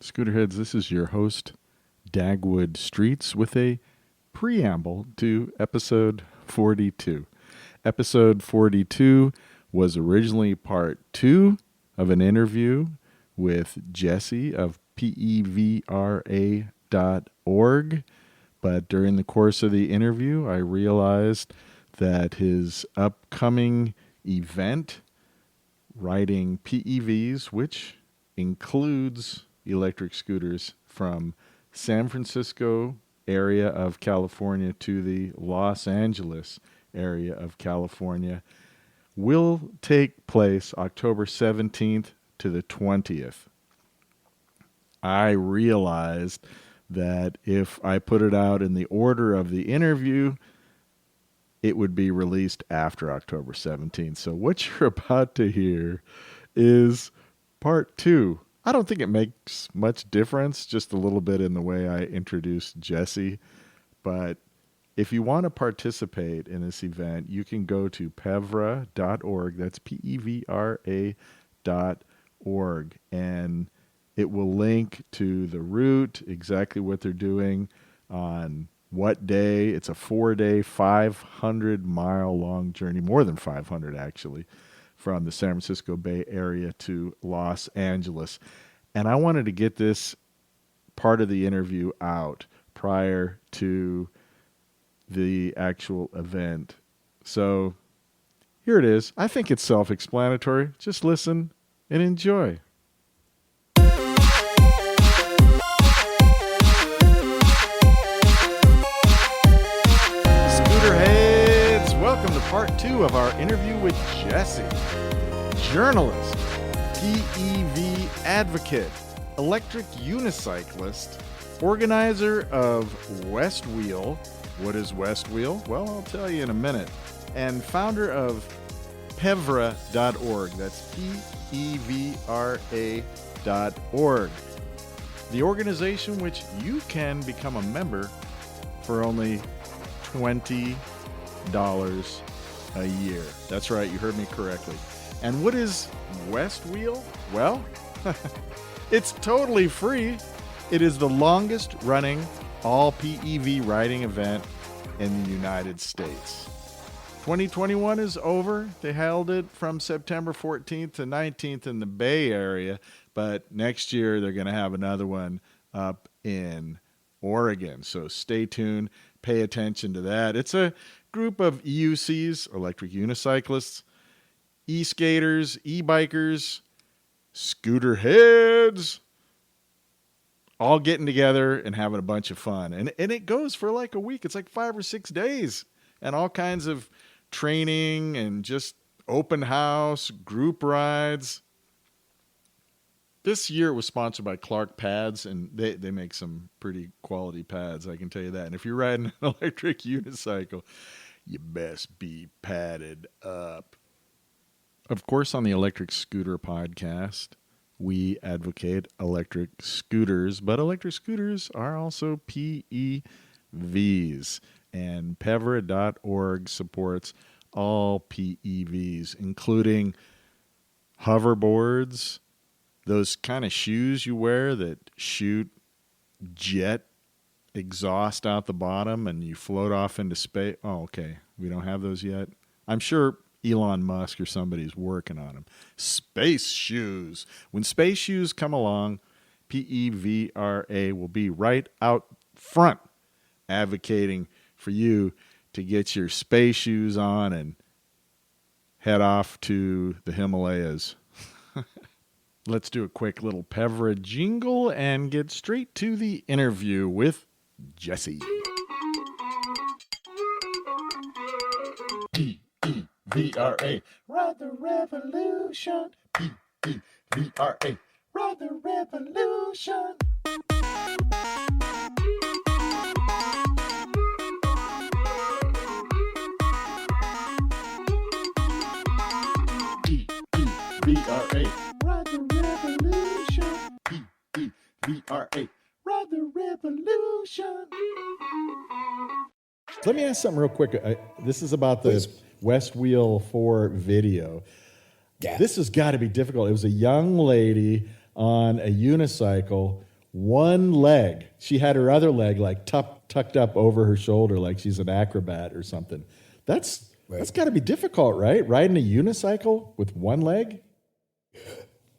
Scooterheads, this is your host, Dagwood Streets, with a preamble to episode 42. Episode 42 was originally part 2 of an interview with Jesse of PEVRA.org, but during the course of the interview, I realized that his upcoming event, riding PEVs, which includes electric scooters from San Francisco area of California to the Los Angeles area of California, will take place October 17th to the 20th. I realized that if I put it out in the order of the interview, it would be released after October 17th. So what you're about to hear is part 2. I don't think it makes much difference, just a little bit in the way I introduced Jesse. But if you want to participate in this event, you can go to PEVRA.org. That's PEVRA.org. And it will link to the route, exactly what they're doing, on what day. It's a 4-day, 500-mile long journey, more than 500 actually, from the San Francisco Bay Area to Los Angeles. And I wanted to get this part of the interview out prior to the actual event. So here it is. I think it's self-explanatory. Just listen and enjoy. Scooterheads, welcome to part 2 of our interview with Jesse. Journalist, PEV advocate, electric unicyclist, organizer of West Wheel. What is West Wheel? Well, I'll tell you in a minute. And founder of PEVRA.org. That's PEVRA.org. The organization which you can become a member for only $20 a year. That's right, you heard me correctly. And what is West Wheel? Well, it's totally free. It is the longest running all PEV riding event in the United States. 2021 is over. They held it from September 14th to 19th in the Bay Area, but next year they're going to have another one up in Oregon. So stay tuned, pay attention to that. It's a group of EUCs, electric unicyclists, e-skaters, e-bikers, scooter heads, all getting together and having a bunch of fun. And it goes for like a week. It's like 5 or 6 days, and all kinds of training and just open house, group rides. This year it was sponsored by Clark Pads, and they make some pretty quality pads, I can tell you that. And if you're riding an electric unicycle, you best be padded up. Of course, on the Electric Scooter podcast, we advocate electric scooters, but electric scooters are also PEVs. And PEVRA.org supports all PEVs, including hoverboards, those kind of shoes you wear that shoot jet exhaust out the bottom and you float off into space. Oh, okay. We don't have those yet. I'm sure Elon Musk or somebody's working on them. Space shoes. When space shoes come along, PEVRA will be right out front advocating for you to get your space shoes on and head off to the Himalayas. Let's do a quick little PEVRA jingle and get straight to the interview with Jesse. PEVRA, ride the revolution. PEVRA, ride the revolution. PEVRA, ride the revolution. PEVRA, ride the revolution. Let me ask something real quick. This is about the West Wheel 4 video. Yeah. This has got to be difficult. It was a young lady on a unicycle one leg. She had her other leg like tucked up over her shoulder like she's an acrobat or something. That's got to be difficult, right? Riding a unicycle with one leg?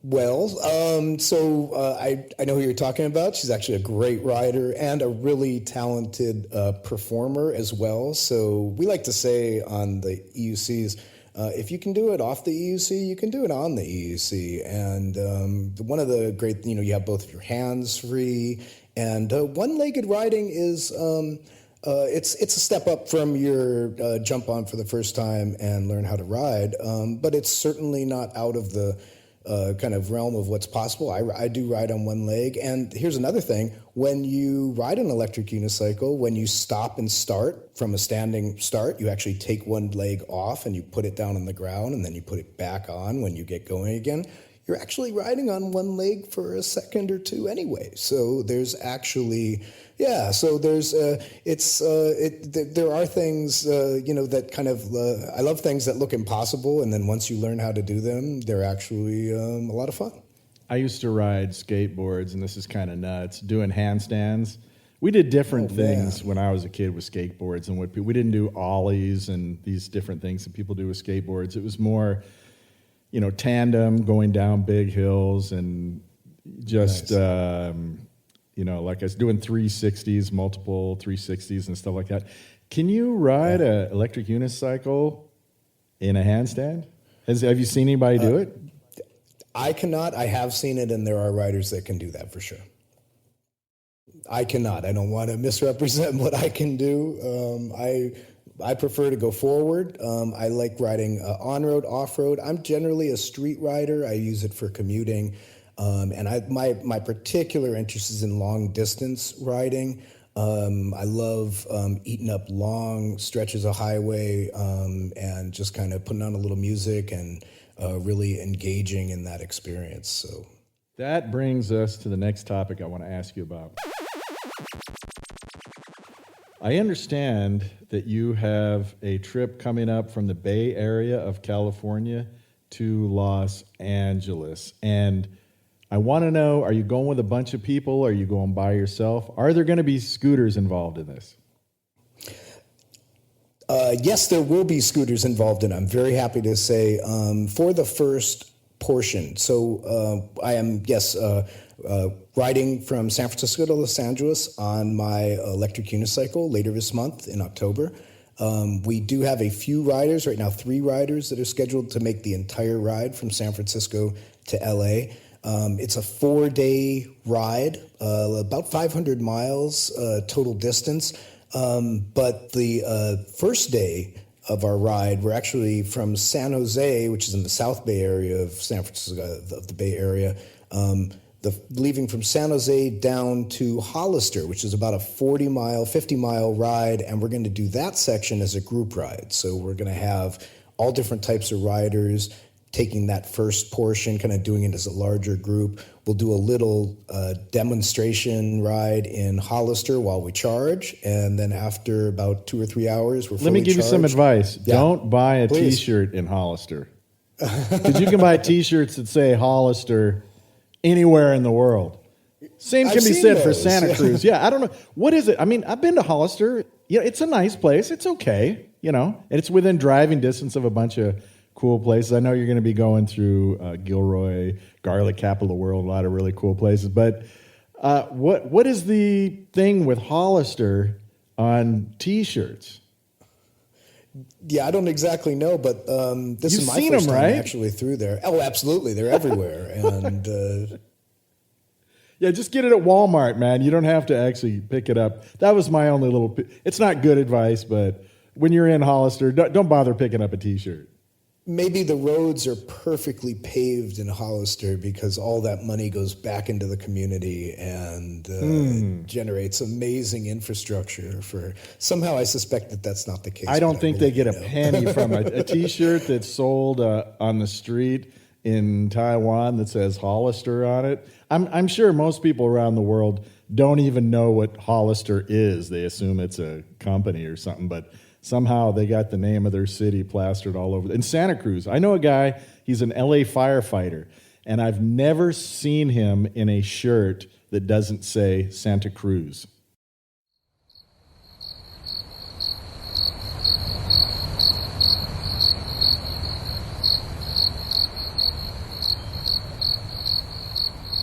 Well, I know who you're talking about. She's actually a great rider and a really talented performer as well. So we like to say on the EUCs, if you can do it off the EUC, you can do it on the EUC. And one of the great, you have both of your hands free, and one-legged riding is it's a step up from your jump on for the first time and learn how to ride. But it's certainly not out of the kind of realm of what's possible. I do ride on one leg. And here's another thing. When you ride an electric unicycle, when you stop and start from a standing start, you actually take one leg off and you put it down on the ground, and then you put it back on when you get going again. You're actually riding on one leg for a second or two anyway. So there's actually... Yeah, so there's there are things that kind of I love things that look impossible, and then once you learn how to do them, they're actually a lot of fun. I used to ride skateboards, and this is kind of nuts, doing handstands. We did different things when I was a kid with skateboards, and we didn't do ollies and these different things that people do with skateboards. It was more, tandem, going down big hills, and just. Nice. Like I was doing 360s, multiple 360s and stuff like that. Can you ride an electric unicycle in a handstand? Have you seen anybody do it? I cannot. I have seen it, and there are riders that can do that for sure. I cannot. I don't want to misrepresent what I can do. I prefer to go forward. I like riding on-road, off-road. I'm generally a street rider. I use it for commuting. And my particular interest is in long distance riding. I love eating up long stretches of highway and just kind of putting on a little music and really engaging in that experience. So that brings us to the next topic I want to ask you about. I understand that you have a trip coming up from the Bay Area of California to Los Angeles, and I want to know, are you going with a bunch of people? Are you going by yourself? Are there going to be scooters involved in this? Yes, there will be scooters involved in it. I'm very happy to say for the first portion. So I am, riding from San Francisco to Los Angeles on my electric unicycle later this month in October. We do have a few riders, right now 3 riders that are scheduled to make the entire ride from San Francisco to LA. It's a 4-day ride, about 500 miles total distance. But the first day of our ride, we're actually from San Jose, which is in the South Bay area of San Francisco, of the Bay Area, leaving from San Jose down to Hollister, which is about a 50-mile ride, and we're going to do that section as a group ride. So we're going to have all different types of riders taking that first portion, kind of doing it as a larger group. We'll do a little demonstration ride in Hollister while we charge, and then after about 2 or 3 hours, we're fully charged. Let me give you some advice. Yeah. Don't buy a Please. T-shirt in Hollister. Because you can buy T-shirts that say Hollister anywhere in the world. Same can be said for Santa Cruz. Yeah, I don't know. What is it? I mean, I've been to Hollister. It's a nice place. It's okay, and it's within driving distance of a bunch of cool places. I know you're going to be going through Gilroy, garlic capital of the world, a lot of really cool places. But what is the thing with Hollister on T-shirts? Yeah, I don't exactly know, but this is my first time actually through there. Oh, absolutely. They're everywhere. And yeah, just get it at Walmart, man. You don't have to actually pick it up. That was my only little... It's not good advice, but when you're in Hollister, don't bother picking up a T-shirt. Maybe the roads are perfectly paved in Hollister because all that money goes back into the community and generates amazing infrastructure for... Somehow I suspect that that's not the case. I don't think they get a penny from a T-shirt that's sold on the street in Taiwan that says Hollister on it. I'm sure most people around the world don't even know what Hollister is. They assume it's a company or something, but... Somehow they got the name of their city plastered all over. In Santa Cruz, I know a guy, he's an LA firefighter, and I've never seen him in a shirt that doesn't say Santa Cruz.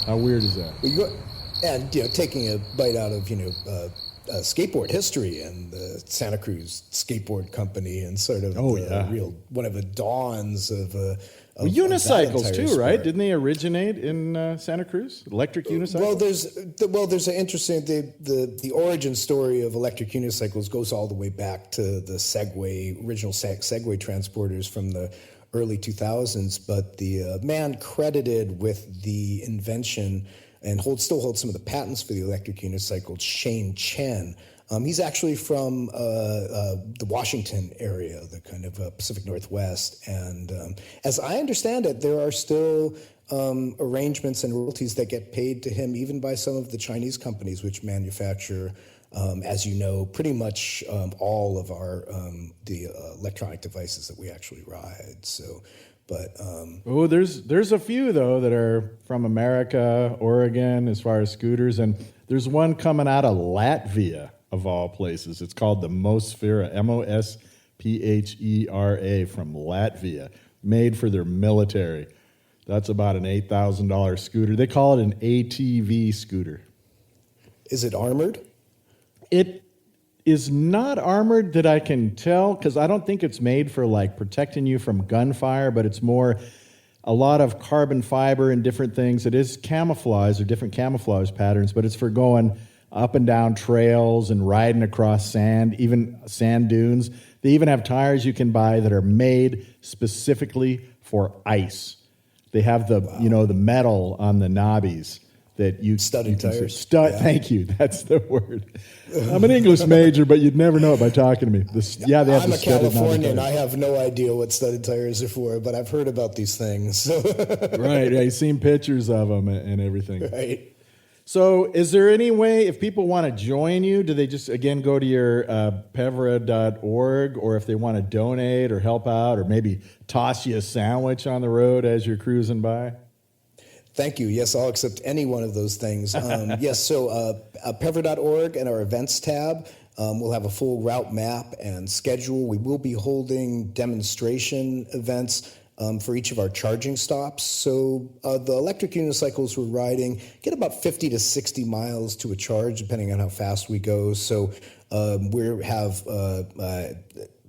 How weird is that? And taking a bite out of skateboard history and the Santa Cruz Skateboard Company and sort of one of the dawns of unicycles too, right? Didn't they originate in Santa Cruz? Electric unicycles. Well, there's an interesting the origin story of electric unicycles goes all the way back to the original Segway transporters from the early 2000s. But the man credited with the invention and still holds some of the patents for the electric unicycle, Shane Chen. He's actually from the Washington area, the kind of Pacific Northwest. And as I understand it, there are still arrangements and royalties that get paid to him, even by some of the Chinese companies which manufacture, as you know, pretty much all of the electronic devices that we actually ride. So. But there's a few though that are from America, Oregon, as far as scooters, and there's one coming out of Latvia of all places. It's called the Mosphera, Mosphera, from Latvia, made for their military. That's about an $8,000 scooter. They call it an ATV scooter. Is it armored? It is not armored that I can tell, because I don't think it's made for like protecting you from gunfire, but it's more a lot of carbon fiber and different things. It is camouflage or different camouflage patterns, but it's for going up and down trails and riding across sand, even sand dunes. They even have tires you can buy that are made specifically for ice. They have the the metal on the knobbies that studded tires. Thank you. That's the word. I'm an English major, but you'd never know it by talking to me. They have I'm a Californian. I have no idea what studded tires are for, but I've heard about these things. Right. Yeah, you've seen pictures of them and everything. Right. So is there any way, if people want to join you, do they just, again, go to your PEVRA.org, or if they want to donate or help out or maybe toss you a sandwich on the road as you're cruising by? Thank you. Yes, I'll accept any one of those things. Yes, so PEVRA.org and our events tab, we'll have a full route map and schedule. We will be holding demonstration events for each of our charging stops. So the electric unicycles we're riding get about 50 to 60 miles to a charge, depending on how fast we go. So we have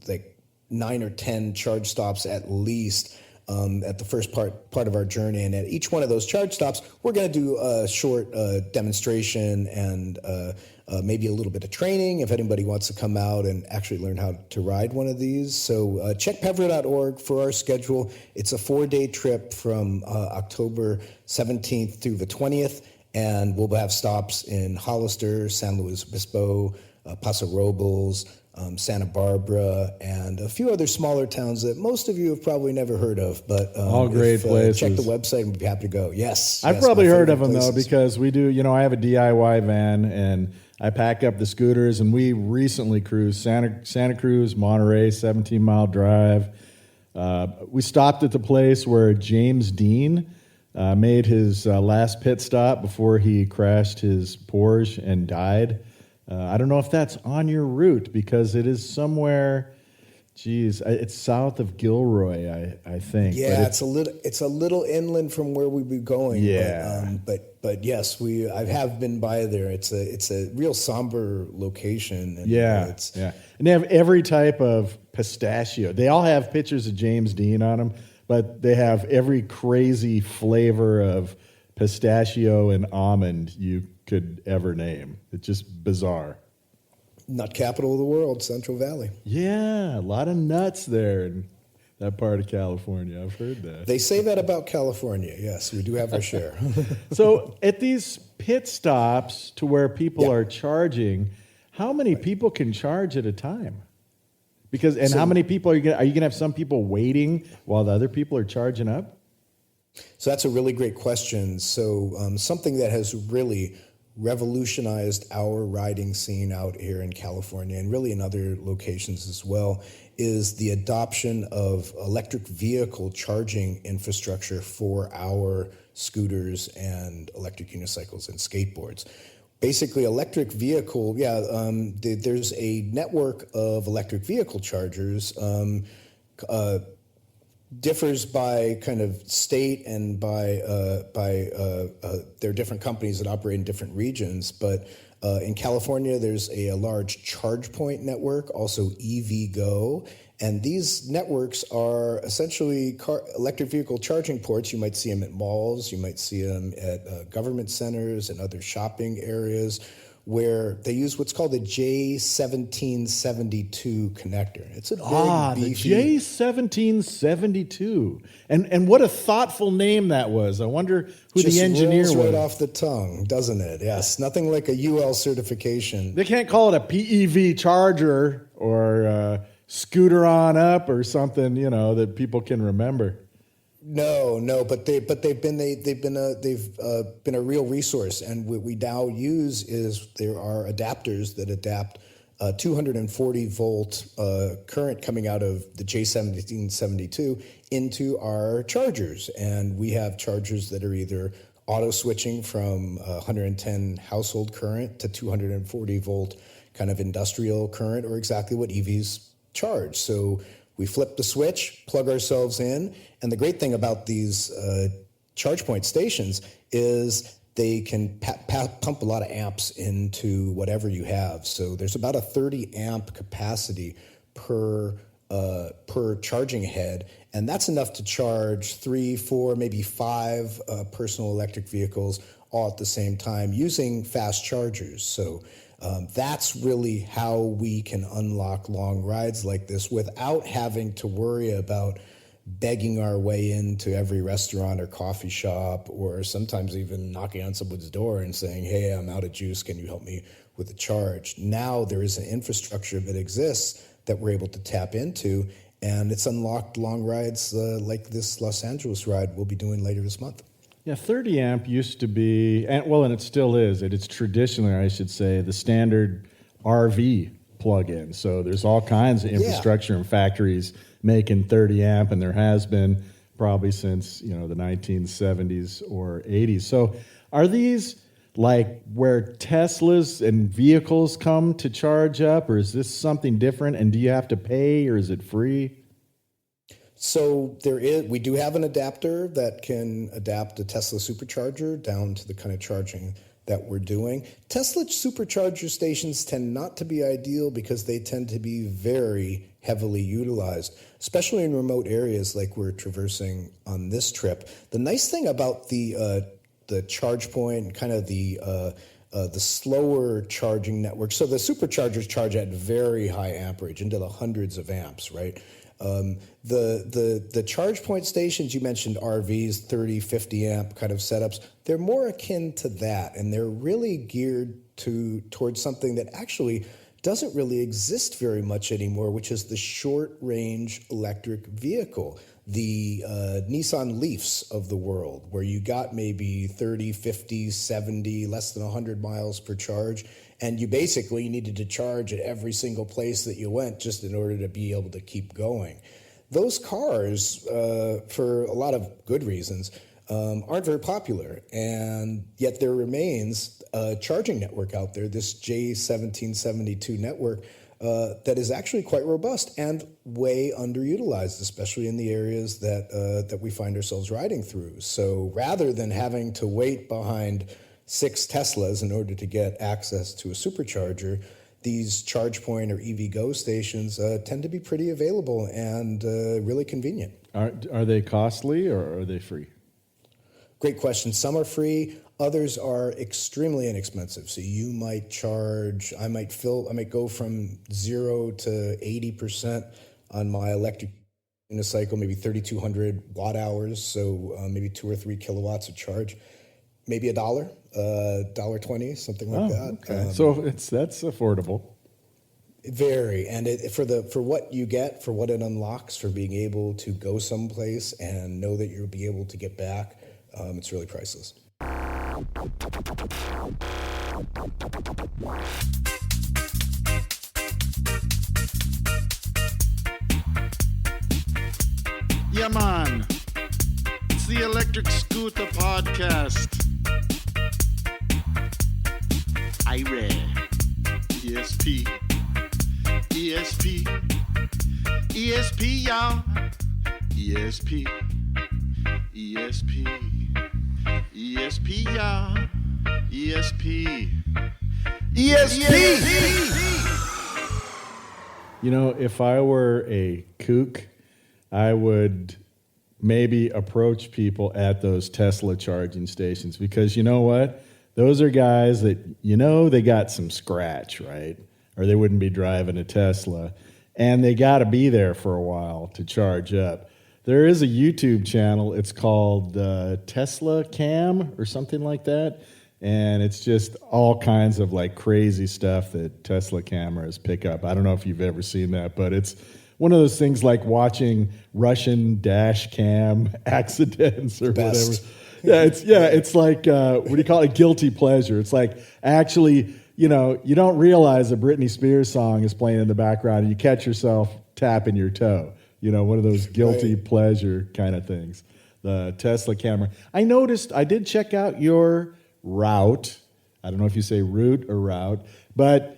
like 9 or 10 charge stops at least at the first part of our journey. And at each one of those charge stops, we're going to do a short demonstration and maybe a little bit of training if anybody wants to come out and actually learn how to ride one of these. So check PEVRA.org for our schedule. It's a 4-day trip from October 17th through the 20th, and we'll have stops in Hollister, San Luis Obispo, Paso Robles, Santa Barbara, and a few other smaller towns that most of you have probably never heard of. But all great places. Check the website and we'd be happy to go. Yes. I've probably heard of them, though, because we do, I have a DIY van, and I pack up the scooters, and we recently cruised Santa Cruz, Monterey, 17-mile drive. We stopped at the place where James Dean made his last pit stop before he crashed his Porsche and died. I don't know if that's on your route, because it is somewhere. It's south of Gilroy, I think. Yeah, it's a little inland from where we'd be going. Yeah, but yes, I have been by there. It's a real somber location. And yeah, and they have every type of pistachio. They all have pictures of James Dean on them, but they have every crazy flavor of pistachio and almond you could ever name. It's just bizarre. Nut capital of the world, Central Valley. Yeah, a lot of nuts there in that part of California. I've heard that. They say that about California. Yes, we do have our share. So at these pit stops to where people are charging, how many people can charge at a time? How many people are you going to have some people waiting while the other people are charging up? So that's a really great question. So something that has really revolutionized our riding scene out here in California, and really in other locations as well, is the adoption of electric vehicle charging infrastructure for our scooters and electric unicycles and skateboards. Basically, electric vehicle, there's a network of electric vehicle chargers. Differs by kind of state and by there are different companies that operate in different regions. But in California, there's a large charge point network, also EVgo. And these networks are essentially electric vehicle charging ports. You might see them at malls, you might see them at government centers and other shopping areas, where they use what's called a J1772 connector. It's a big, beefy... the J1772. And what a thoughtful name that was. I wonder who the engineer was. Right off the tongue, doesn't it? Yes, nothing like a UL certification. They can't call it a PEV charger or scooter on up or something, that people can remember. No, but they've been a real resource, and what we now use is there are adapters that adapt 240 volt current coming out of the J1772 into our chargers, and we have chargers that are either auto switching from 110 household current to 240 volt kind of industrial current, or exactly what EVs charge. So we flip the switch, plug ourselves in, and the great thing about these charge point stations is they can pump a lot of amps into whatever you have. So there's about a 30 amp capacity per charging head, and that's enough to charge 3, 4, maybe 5 personal electric vehicles all at the same time using fast chargers. So that's really how we can unlock long rides like this without having to worry about begging our way into every restaurant or coffee shop, or sometimes even knocking on someone's door and saying, hey, I'm out of juice, can you help me with a charge? Now there is an infrastructure that exists that we're able to tap into, and it's unlocked long rides like this Los Angeles ride we'll be doing later this month. Yeah, 30 amp used to be, and it still is, it's traditionally, I should say, the standard RV plug-in. So there's all kinds of infrastructure and factories making 30 amp, and there has been probably since, the 1970s or 80s. So are these like where Teslas and vehicles come to charge up, or is this something different, and do you have to pay, or is it free? So we do have an adapter that can adapt a Tesla supercharger down to the kind of charging that we're doing. Tesla supercharger stations tend not to be ideal because they tend to be very heavily utilized, especially in remote areas like we're traversing on this trip. The nice thing about the charge point and kind of the slower charging network, so the superchargers charge at very high amperage, into the hundreds of amps, right? The charge point stations, you mentioned RVs, 30, 50 amp kind of setups, they're more akin to that, and they're really geared towards something that actually doesn't really exist very much anymore, which is the short-range electric vehicle, the Nissan Leafs of the world, where you got maybe 30, 50, 70, less than 100 miles per charge, and you basically needed to charge at every single place that you went just in order to be able to keep going. Those cars, for a lot of good reasons, aren't very popular, and yet there remains a charging network out there, this J1772 network, that is actually quite robust and way underutilized, especially in the areas that we find ourselves riding through. So rather than having to wait behind 6 Teslas in order to get access to a supercharger, these ChargePoint or EVgo stations tend to be pretty available and really convenient. Are they costly or are they free? Great question. Some are free, others are extremely inexpensive. So you might charge, I might go from 0 to 80% on my electric unicycle, maybe 3,200 watt hours, so maybe 2 or 3 kilowatts of charge. Maybe $1, $1.20, something like that. Okay. So that's affordable. Very, and for what you get, for what it unlocks, for being able to go someplace and know that you'll be able to get back, it's really priceless. Yeah, man. It's the Electric Scooter Podcast. IRA. ESP. ESP. ESP, y'all. ESP. ESP. ESP, y'all. ESP. You know, if I were a kook, I would maybe approach people at those Tesla charging stations, because you know what? Those are guys that, you know, they got some scratch, right? Or they wouldn't be driving a Tesla. And they got to be there for a while to charge up. There is a YouTube channel. It's called Tesla Cam or something like that. And it's just all kinds of like crazy stuff that Tesla cameras pick up. I don't know if you've ever seen that, but it's one of those things like watching Russian dash cam accidents or whatever. It's like, what do you call it? Guilty pleasure. It's like actually, you know, you don't realize a Britney Spears song is playing in the background and you catch yourself tapping your toe. You know, one of those guilty pleasure kind of things. The Tesla camera. I noticed, I did check out your route. I don't know if you say route or route, but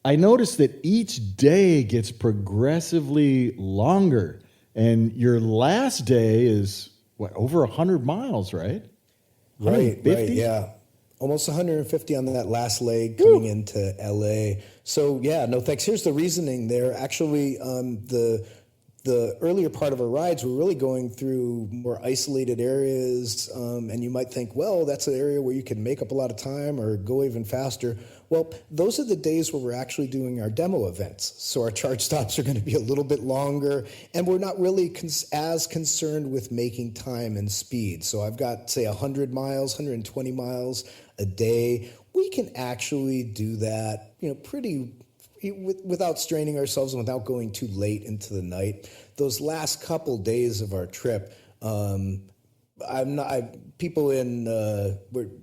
I noticed that each day gets progressively longer. And your last day is, what, over 100 miles, right? Right, yeah. Almost 150 on that last leg coming into LA. So, yeah, no thanks. Here's the reasoning there. Actually, the earlier part of our rides, we're really going through more isolated areas, and you might think, well, that's an area where you can make up a lot of time or go even faster. Well, those are the days where we're actually doing our demo events. So our charge stops are going to be a little bit longer, and we're not really as concerned with making time and speed. So I've got, say, 100 miles, 120 miles a day. We can actually do that, you know, pretty without straining ourselves and without going too late into the night. Those last couple days of our trip, people in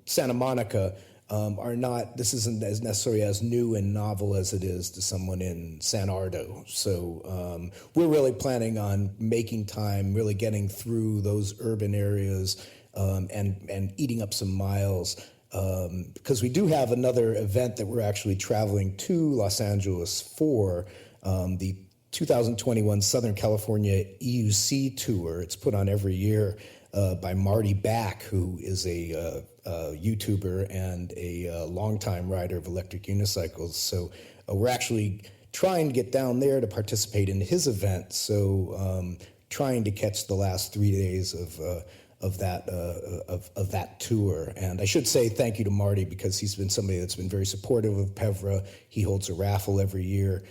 Santa Monica are not, this isn't as necessarily as new and novel as it is to someone in San Ardo. So we're really planning on making time, really getting through those urban areas and eating up some miles. Because we do have another event that we're actually traveling to Los Angeles for, the 2021 Southern California EUC Tour. It's put on every year by Marty Back, who is a YouTuber and a longtime rider of electric unicycles. So we're actually trying to get down there to participate in his event. So trying to catch the last 3 days of that tour. And I should say thank you to Marty, because he's been somebody that's been very supportive of PEVRA. He holds a raffle every year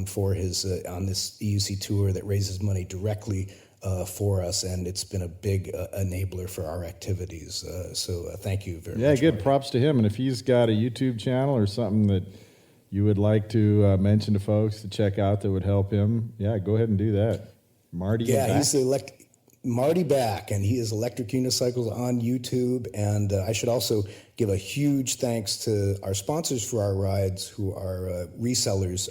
for his on this EUC tour that raises money directly for us, and it's been a big enabler for our activities. So thank you very much. Yeah, good. Marty. Props to him. And if he's got a YouTube channel or something that you would like to mention to folks to check out that would help him, yeah, go ahead and do that. Marty. Yeah, he's the Marty Back, and he is Electric Unicycles on YouTube. And I should also give a huge thanks to our sponsors for our rides, who are resellers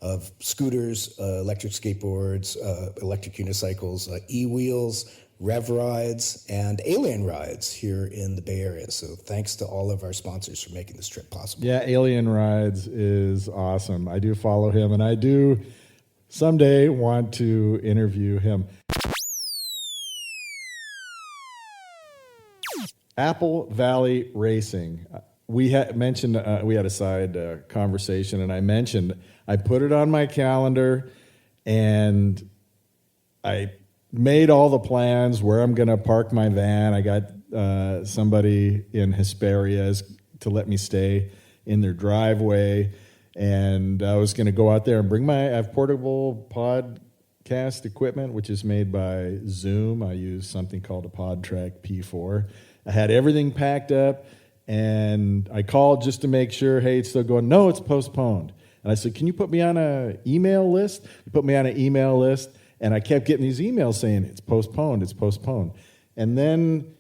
of scooters, electric skateboards, electric unicycles, e-wheels, Rev Rides, and Alien Rides here in the Bay Area. So thanks to all of our sponsors for making this trip possible. Yeah, Alien Rides is awesome. I do follow him, and I do someday want to interview him. Apple Valley Racing. We had mentioned, we had a side conversation, and I mentioned I put it on my calendar, and I made all the plans where I'm going to park my van. I got somebody in Hesperia to let me stay in their driveway, and I was going to go out there and bring I have portable podcast equipment, which is made by Zoom. I use something called a PodTrack P4. I had everything packed up, and I called just to make sure, hey, it's still going. No, it's postponed. And I said, can you put me on an email list? He put me on an email list, and I kept getting these emails saying, it's postponed, it's postponed. And then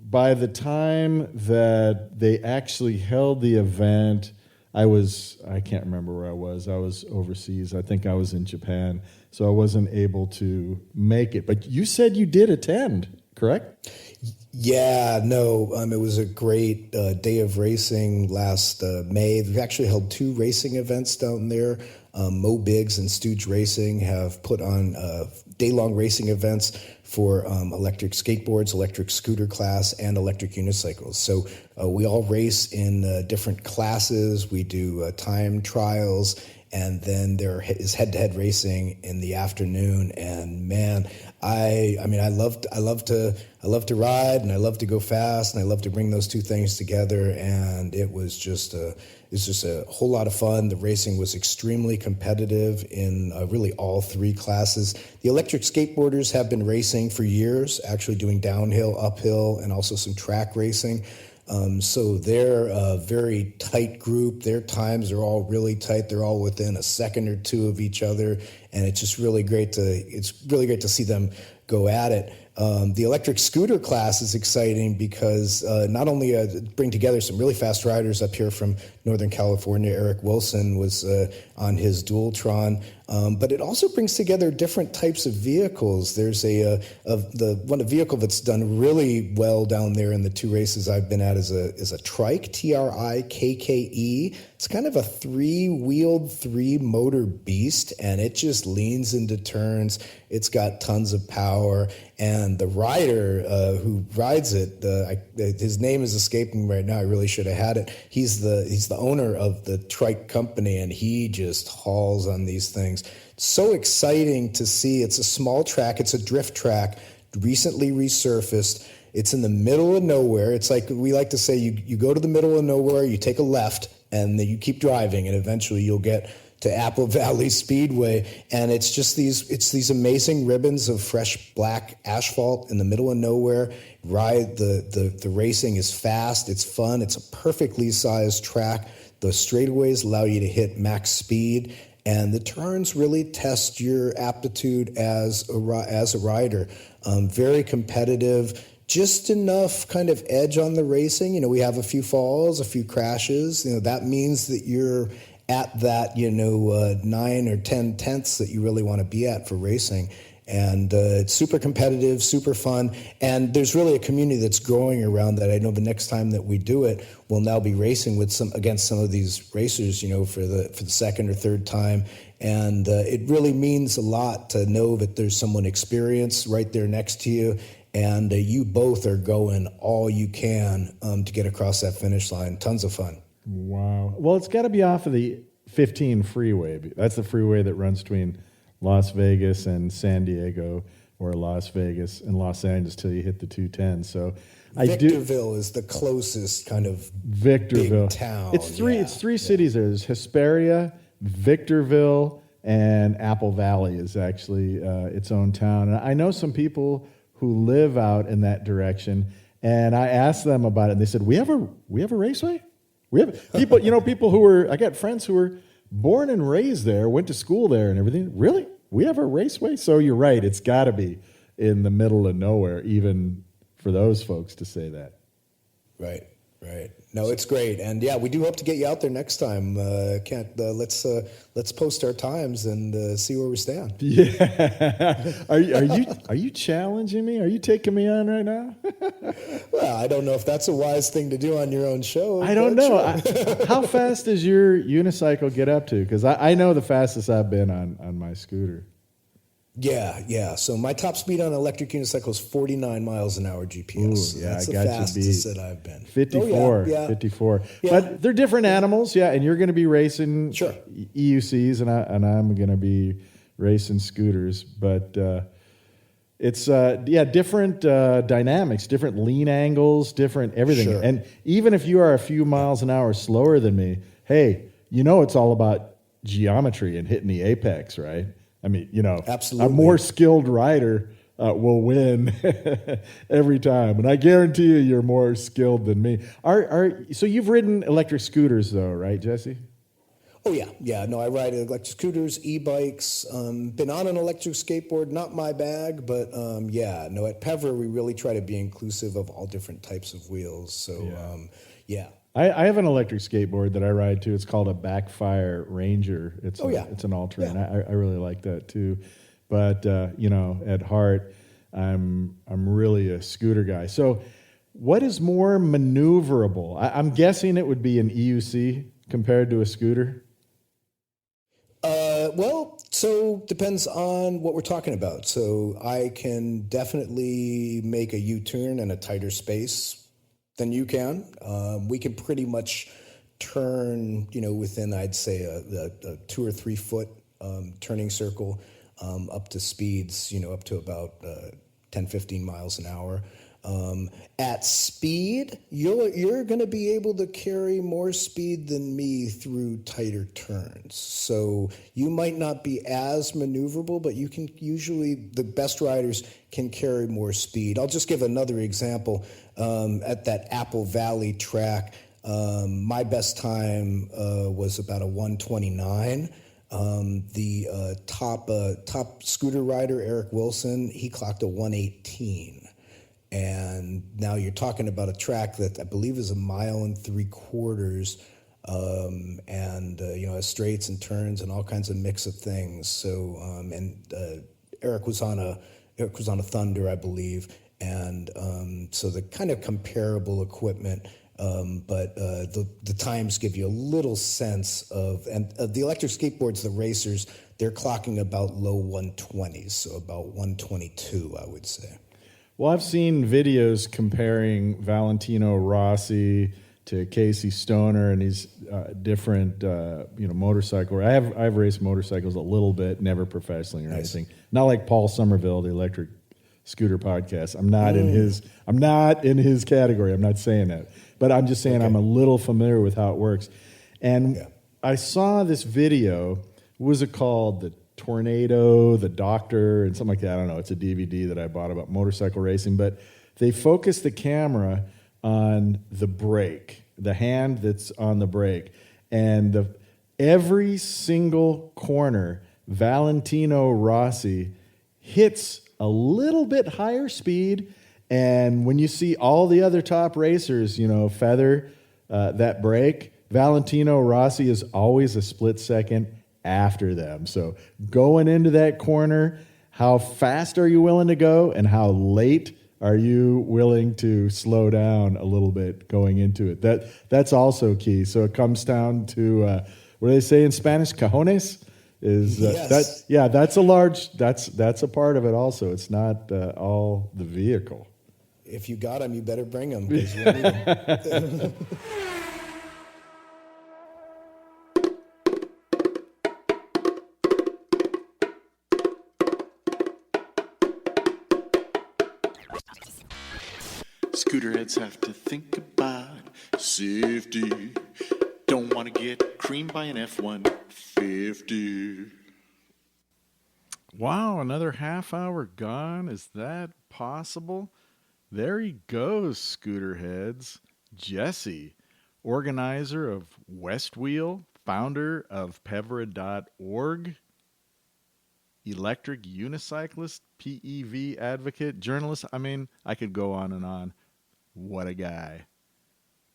by the time that they actually held the event, I can't remember where I was. I was overseas. I think I was in Japan, so I wasn't able to make it. But you said you did attend, correct? correct? Yeah, no, it was a great day of racing last May. We've actually held 2 racing events down there. Mo Biggs and Stooge Racing have put on day-long racing events for electric skateboards, electric scooter class, and electric unicycles. So we all race in different classes. We do time trials, and then there is head-to-head racing in the afternoon. And man, I love to ride, and I love to go fast, and I love to bring those 2 things together. And it was just a whole lot of fun. The racing was extremely competitive in really all 3 classes. The electric skateboarders have been racing for years, actually doing downhill, uphill, and also some track racing. So they're a very tight group. Their times are all really tight. They're all within a second or 2 of each other, and it's just really great to see them go at it. The electric scooter class is exciting because not only bring together some really fast riders up here from Northern California. Eric Wilson was on his Dualtron, but it also brings together different types of vehicles. There's a vehicle that's done really well down there in the 2 races I've been at is a Trikke, Trikke. It's kind of a 3-wheeled, 3-motor beast, and it just leans into turns. It's got tons of power, and the rider who rides it, his name is escaping right now. I really should have had it. He's the owner of the Trikke company, and he just hauls on these things. So exciting to see. It's a small track. It's a drift track, recently resurfaced. It's in the middle of nowhere. It's like we like to say, you go to the middle of nowhere, you take a left, and then you keep driving, and eventually you'll get to Apple Valley Speedway. And it's just these amazing ribbons of fresh black asphalt in the middle of nowhere. The racing is fast, it's fun, it's a perfectly sized track. The straightaways allow you to hit max speed, and the turns really test your aptitude as a rider. Very competitive. Just enough kind of edge on the racing. We have a few falls, a few crashes. That means that you're at that, 9 or 10 tenths that you really want to be at for racing. And it's super competitive, super fun. And there's really a community that's growing around that. I know the next time that we do it, we'll now be racing against some of these racers, for the second or third time. And it really means a lot to know that there's someone experienced right there next to you. And you both are going all you can to get across that finish line. Tons of fun. Wow. Well, it's got to be off of the 15 freeway. That's the freeway that runs between Las Vegas and San Diego, or Las Vegas and Los Angeles till you hit the 210. So Victorville is the closest kind of Victorville big town. It's 3 It's 3 cities there. There's Hesperia, Victorville, and Apple Valley is actually its own town. And I know some people who live out in that direction, and I asked them about it, and they said, we have a raceway? We have people, people who were, I got friends who were born and raised there, went to school there and everything. Really? We have a raceway? So you're right, it's got to be in the middle of nowhere, even for those folks to say that. Right. No, it's great, and yeah, we do hope to get you out there next time. Let's post our times and see where we stand. Yeah, are you challenging me? Are you taking me on right now? Well, I don't know if that's a wise thing to do on your own show. I don't know. Sure. How fast does your unicycle get up to? Because I know the fastest I've been on my scooter. Yeah. So my top speed on an electric unicycle is 49 miles an hour GPS. Ooh, yeah, that's I the got fastest you beat. that I've been. 54. Yeah. 54. Yeah. But they're different animals, yeah, and you're going to be racing Sure. EUCs, and I'm going to be racing scooters. But it's, different dynamics, different lean angles, different everything. Sure. And even if you are a few miles an hour slower than me, hey, it's all about geometry and hitting the apex, right? I mean, Absolutely. A more skilled rider will win every time, and I guarantee you're more skilled than me. So you've ridden electric scooters, though, right, Jesse? Oh yeah. No, I ride electric scooters, e-bikes. Been on an electric skateboard, not my bag, but at PEVRA we really try to be inclusive of all different types of wheels. So yeah. I have an electric skateboard that I ride too. It's called a Backfire Ranger. It's an all-terrain. Yeah. I really like that too. But at heart, I'm really a scooter guy. So what is more maneuverable? I'm guessing it would be an EUC compared to a scooter. Well, so depends on what we're talking about. So I can definitely make a U-turn in a tighter space than you can. We can pretty much turn, within, I'd say, a 2 or 3 foot turning circle up to speeds, up to about 10, 15 miles an hour. At speed, you're going to be able to carry more speed than me through tighter turns. So you might not be as maneuverable, but you can usually, the best riders can carry more speed. I'll just give another example. At that Apple Valley track, my best time was about a 129. The top scooter rider, Eric Wilson, he clocked a 118. And now you're talking about a track that I believe is 1.75 miles, has straights and turns and all kinds of mix of things. So, Eric was on a Thunder, I believe, and so the kind of comparable equipment. But the times give you a little sense of, and the electric skateboards, the racers, they're clocking about low 120s, so about 122, I would say. Well, I've seen videos comparing Valentino Rossi to Casey Stoner and these different, motorcycle. I've raced motorcycles a little bit, never professionally or anything. Not like Paul Somerville, the electric scooter podcast. I'm not in his category. I'm not saying that, but I'm just saying I'm a little familiar with how it works. And I saw this video. What was it called? The Tornado, the Doctor, and something like that. I don't know. It's a DVD that I bought about motorcycle racing, but they focus the camera on the brake, the hand that's on the brake, and every single corner, Valentino Rossi hits a little bit higher speed, and when you see all the other top racers, feather that brake, Valentino Rossi is always a split second after them. So going into that corner, how fast are you willing to go, and how late are you willing to slow down a little bit going into it? That's also key. So it comes down to what do they say in Spanish? Cajones is yes. That's a part of it also. It's not all the vehicle. If you got them, you better bring them. 'Cause you need 'em. Scooterheads have to think about safety. Don't want to get creamed by an F-150. Wow, another half hour gone. Is that possible? There he goes, Scooterheads. Jesse, organizer of West Wheel, founder of PEVRA.org, electric unicyclist, PEV advocate, journalist. I mean, I could go on and on. What a guy.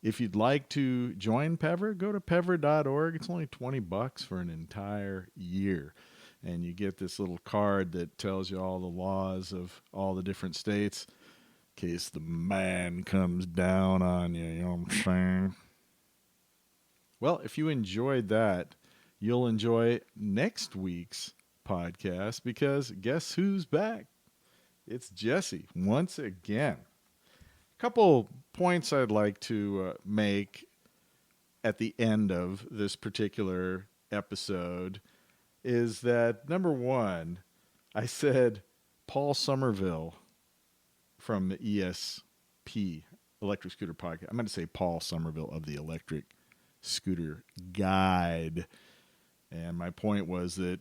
If you'd like to join PEVRA, go to PEVRA.org. It's only $20 for an entire year. And you get this little card that tells you all the laws of all the different states in case the man comes down on you, you know what I'm saying? Well, if you enjoyed that, you'll enjoy next week's podcast because guess who's back? It's Jesse once again. A couple points I'd like to make at the end of this particular episode is that, number one, I said Paul Somerville from the ESP, Electric Scooter Podcast. I meant to say Paul Somerville of the Electric Scooter Guide. And my point was that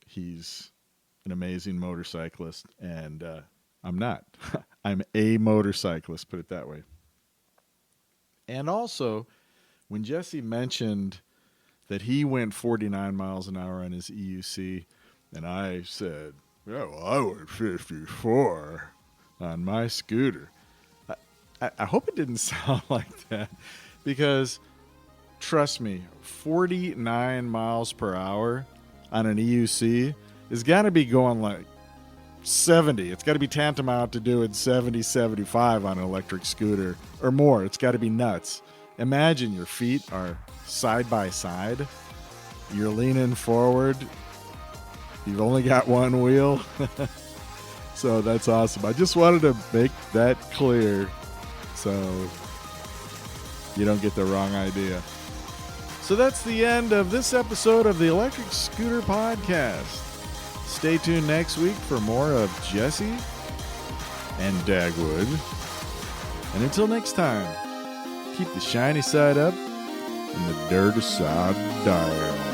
he's an amazing motorcyclist, and I'm not. I'm a motorcyclist, put it that way. And also, when Jesse mentioned that he went 49 miles an hour on his EUC, and I said, yeah, well, I went 54 on my scooter. I hope it didn't sound like that, because trust me, 49 miles per hour on an EUC is got to be going like 70. It's got to be tantamount to doing 70, 75 on an electric scooter or more. It's got to be nuts. Imagine your feet are side by side. You're leaning forward. You've only got one wheel. So that's awesome. I just wanted to make that clear so you don't get the wrong idea. So that's the end of this episode of the Electric Scooter Podcast. Stay tuned next week for more of Jesse and Dagwood. And until next time, keep the shiny side up and the dirty side down.